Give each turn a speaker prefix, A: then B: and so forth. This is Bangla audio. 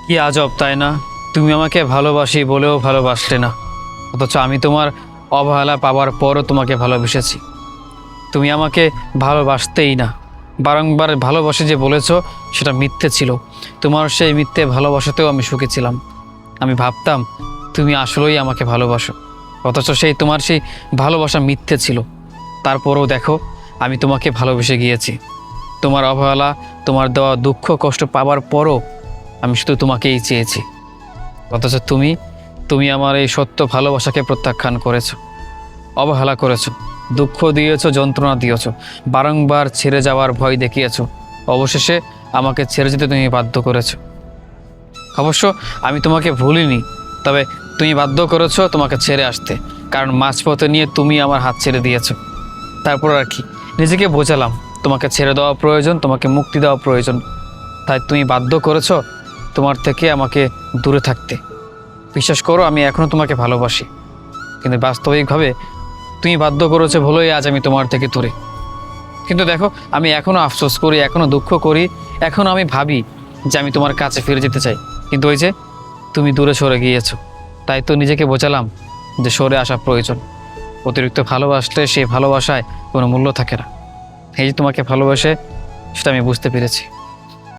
A: কি আজব তাই না? তুমি আমাকে ভালোবাসি বলেও ভালোবাসলে না, অথচ আমি তোমার অবহেলা পাওয়ার পরও তোমাকে ভালোবেসেছি। তুমি আমাকে ভালোবাসতেই না, বারংবার ভালোবাসে যে বলেছ সেটা মিথ্যে ছিল। তোমার সেই মিথ্যে ভালোবাসাতেও আমি সুখী ছিলাম। আমি ভাবতাম তুমি আসলেই আমাকে ভালোবাসো, অথচ তোমার সেই ভালোবাসা মিথ্যে ছিল। তারপরেও দেখো, আমি তোমাকে ভালোবেসে গিয়েছি। তোমার অবহেলা, তোমার দেওয়া দুঃখ কষ্ট পাওয়ার পরও আমি শুধু তোমাকেই চেয়েছি, অথচ তুমি তুমি আমার এই সত্য ভালোবাসাকে প্রত্যাখ্যান করেছো, অবহেলা করেছো, দুঃখ দিয়েছো, যন্ত্রণা দিয়েছো, বারংবার ছেড়ে যাওয়ার ভয় দেখিয়েছো। অবশেষে আমাকে ছেড়ে যেতে তুমি বাধ্য করেছো। অবশ্য আমি তোমাকে ভুলিনি, তবে তুমি বাধ্য করেছো তোমাকে ছেড়ে আসতে, কারণ মাঝপথে নিয়ে তুমি আমার হাত ছেড়ে দিয়েছো। তারপর আর কি, নিজেকে বোঝালাম তোমাকে ছেড়ে দেওয়া প্রয়োজন, তোমাকে মুক্তি দেওয়া প্রয়োজন, তাই তুমি বাধ্য করেছো তোমার থেকে আমাকে দূরে থাকতে। বিশ্বাস করো, আমি এখনও তোমাকে ভালোবাসি, কিন্তু বাস্তবিকভাবে তুমি বাধ্য করেছো বলেই আজ আমি তোমার থেকে দূরে। কিন্তু দেখো, আমি এখনও আফসোস করি, এখনও দুঃখ করি, এখনও আমি ভাবি যে আমি তোমার কাছে ফিরে যেতে চাই, কিন্তু ওই যে তুমি দূরে সরে গিয়েছো। তাই তো নিজেকে বোঝালাম যে সরে আসা প্রয়োজন। অতিরিক্ত ভালোবাসলে সেই ভালোবাসায় কোনো মূল্য থাকে না। এই যে তোমাকে ভালোবাসে, সেটা আমি বুঝতে পেরেছি।